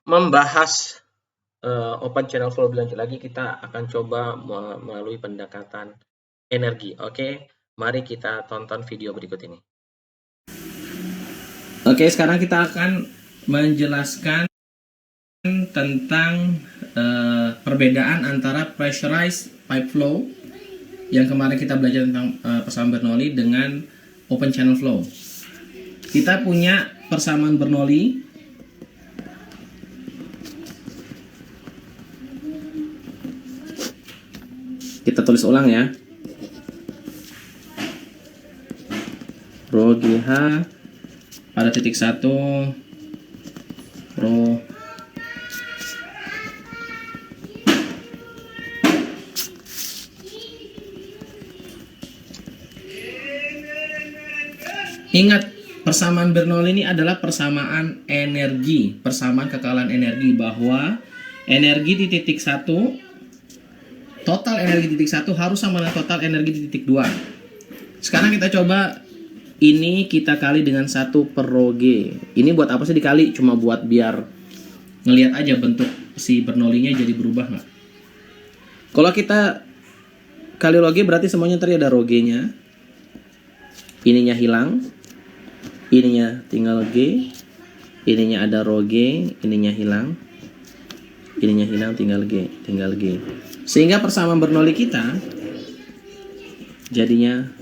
membahas open channel flow lebih lanjut lagi, kita akan coba melalui pendekatan energi. Oke, mari kita tonton video berikut ini. Oke, sekarang kita akan menjelaskan tentang perbedaan antara pressurized pipe flow yang kemarin kita belajar tentang persamaan Bernoulli dengan open channel flow. Kita punya persamaan Bernoulli. Kita tulis ulang ya. Rho GH pada titik 1 Rho Ingat, persamaan Bernoulli ini adalah persamaan energi, persamaan kekalahan energi, bahwa energi di titik 1, total energi di titik 1 harus sama dengan total energi di titik 2. Sekarang kita coba ini kita kali dengan 1 per rho G. Ini buat apa sih dikali? Cuma buat biar ngelihat aja bentuk si Bernoulli-nya jadi berubah nggak. Kalau kita kali rho G berarti semuanya tadi ada rho G-nya. Ininya hilang. Ininya tinggal G. Ininya ada rho G, ininya hilang. Ininya hilang, tinggal G. Sehingga persamaan Bernoulli kita jadinya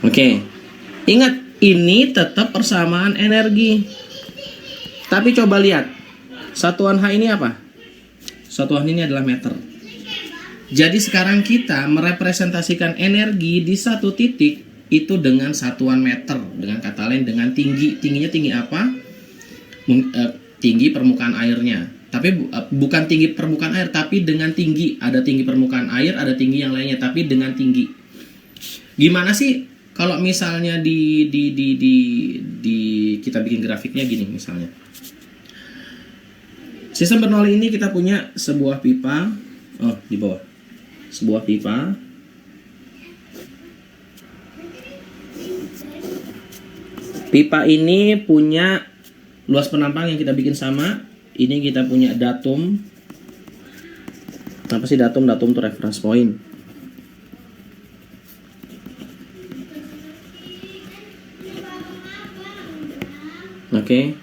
Oke, ingat ini tetap persamaan energi. Tapi coba lihat, satuan H ini apa? Satuan ini adalah meter. Jadi sekarang kita merepresentasikan energi di satu titik itu dengan satuan meter. Dengan kata lain, dengan tinggi. Tingginya tinggi apa? Tinggi permukaan airnya. Tapi bukan tinggi permukaan air, tapi dengan tinggi. Ada tinggi permukaan air, ada tinggi yang lainnya, tapi dengan tinggi. Gimana sih? Kalau misalnya kita bikin grafiknya gini misalnya. Sistem Bernoulli ini kita punya sebuah pipa, di bawah. Sebuah pipa. Pipa ini punya luas penampang yang kita bikin sama. Ini kita punya datum. Apa sih datum? Datum itu reference point. Oke.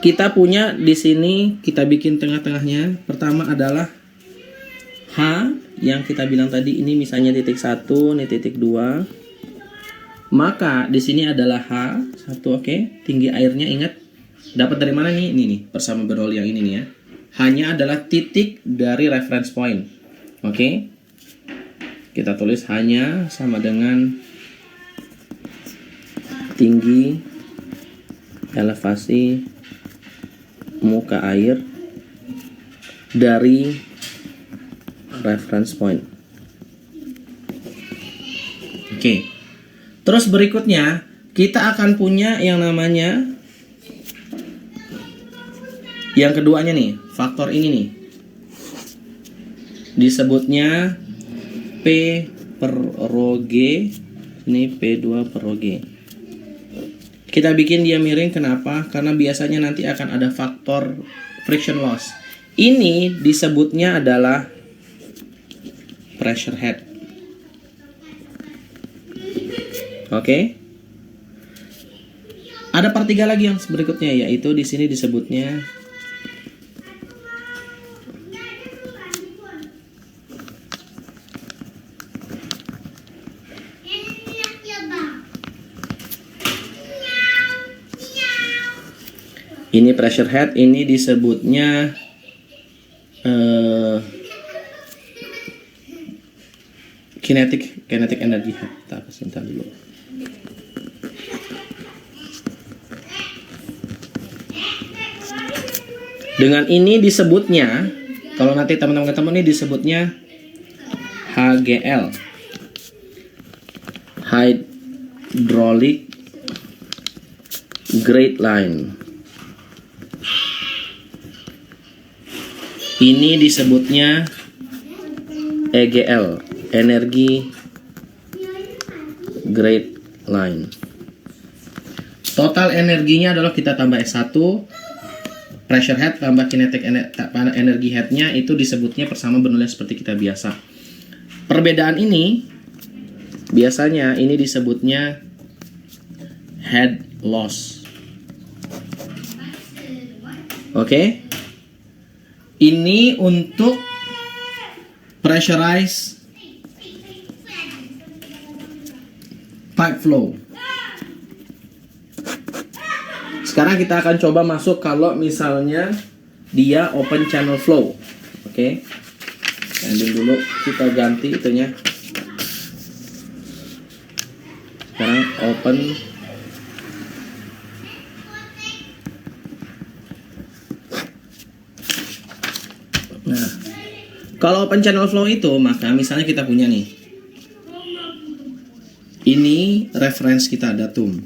Kita punya di sini, kita bikin tengah-tengahnya. Pertama adalah H yang kita bilang tadi, ini misalnya titik 1, ini titik 2. Maka di sini adalah H1, oke. Tinggi airnya ingat dapat dari mana nih? Ini nih, persamaan Bernoulli yang ini nih ya. Hanya adalah titik dari reference point. Oke. Kita tulis hanya sama dengan tinggi elevasi muka air dari reference point. Oke. Terus berikutnya kita akan punya yang namanya, yang keduanya nih, faktor ini nih. Disebutnya P per rho G. Ini P2 per rho G. Kita bikin dia miring, kenapa? Karena biasanya nanti akan ada faktor friction loss. Ini disebutnya adalah pressure head. Oke. Ada part 3 lagi yang berikutnya, yaitu di sini disebutnya ini pressure head, ini disebutnya kinetic energy head. Kita sebentar dulu. Dengan ini disebutnya, kalau nanti teman-teman ketemu ini disebutnya HGL, hydraulic Great line. Ini disebutnya EGL, energi great line. Total energinya adalah kita tambah S1, pressure head tambah kinetic energi headnya, itu disebutnya persamaan bernulis seperti kita biasa. Perbedaan ini biasanya ini disebutnya head loss. Oke. Ini untuk pressurize pipe flow. Sekarang kita akan coba masuk kalau misalnya dia open channel flow. Oke. Ambil dulu, kita ganti itunya. Sekarang open. Nah, kalau open channel flow itu, maka misalnya kita punya nih, ini reference kita, datum.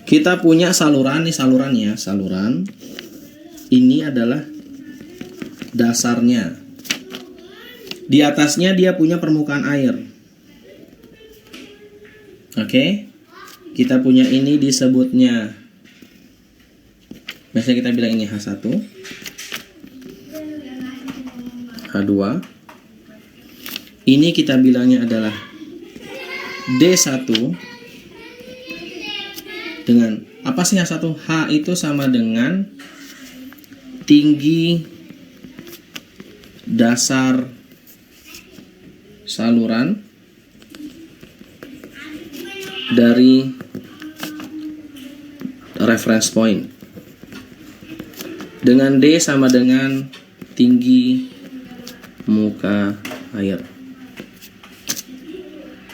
Kita punya saluran, nih salurannya, saluran. Ini adalah dasarnya. Di atasnya dia punya permukaan air. Oke, kita punya ini disebutnya, biasanya kita bilang ini H1, H2. Ini kita bilangnya adalah D1 dengan apa sih H1? H itu sama dengan tinggi dasar saluran dari reference point, dengan D sama dengan tinggi muka air.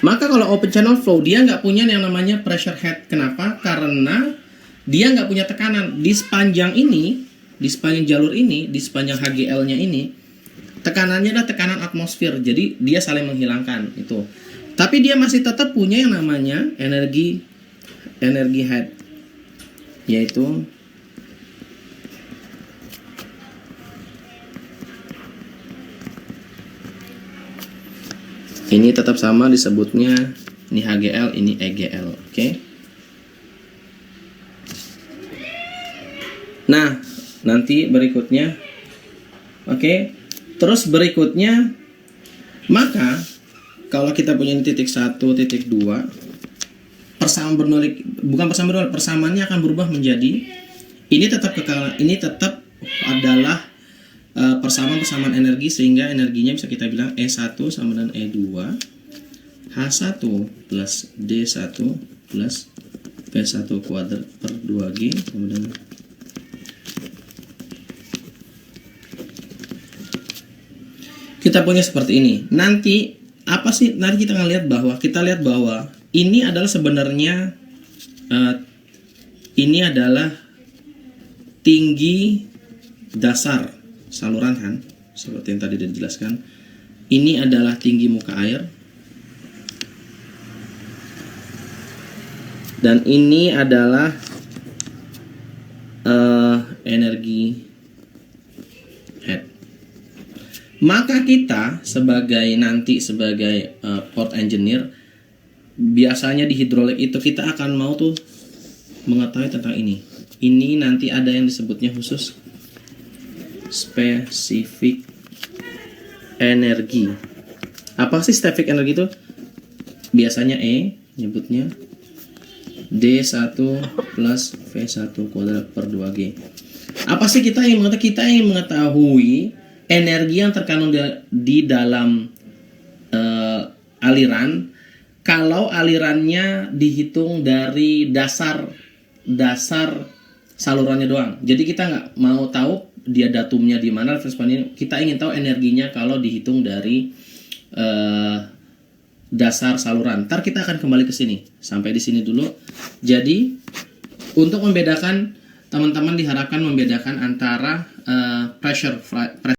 Maka kalau open channel flow dia nggak punya yang namanya pressure head. Kenapa? Karena dia nggak punya tekanan di sepanjang ini, di sepanjang jalur ini, di sepanjang HGL-nya ini. Tekanannya adalah tekanan atmosfer, jadi dia saling menghilangkan itu. Tapi dia masih tetap punya yang namanya energi head, yaitu ini tetap sama disebutnya, ini HGL, ini EGL. Oke. Nah, nanti berikutnya, oke. Terus berikutnya, maka kalau kita punya titik 1, titik 2, persamaan bernolik, bukan persamaan bernolik, persamaannya akan berubah menjadi, ini tetap kekal, ini tetap adalah persamaan energi, sehingga energinya bisa kita bilang E1 sama dengan E2, H1 plus D1 plus P1 kuadrat per 2G sama dengan kita punya seperti ini. Nanti apa sih? Nanti kita lihat bahwa ini adalah sebenarnya ini adalah tinggi dasar saluran, kan, seperti yang tadi sudah dijelaskan. Ini adalah tinggi muka air, dan ini adalah energi head. Maka kita sebagai port engineer, biasanya di hidrolik itu kita akan mau tuh mengetahui tentang ini. Ini nanti ada yang disebutnya khusus spesifik energi. Apa sih spesifik energi itu? Biasanya E nyebutnya D1 plus V1 kuadrat per 2G. Apa sih kita yang mengetahui energi yang terkandung di dalam aliran, kalau alirannya dihitung dari dasar salurannya doang. Jadi kita nggak mau tahu dia datumnya di mana, kita ingin tahu energinya kalau dihitung dari dasar saluran. Ntar kita akan kembali ke sini. Sampai di sini dulu. Jadi untuk membedakan, teman-teman diharapkan membedakan antara pressure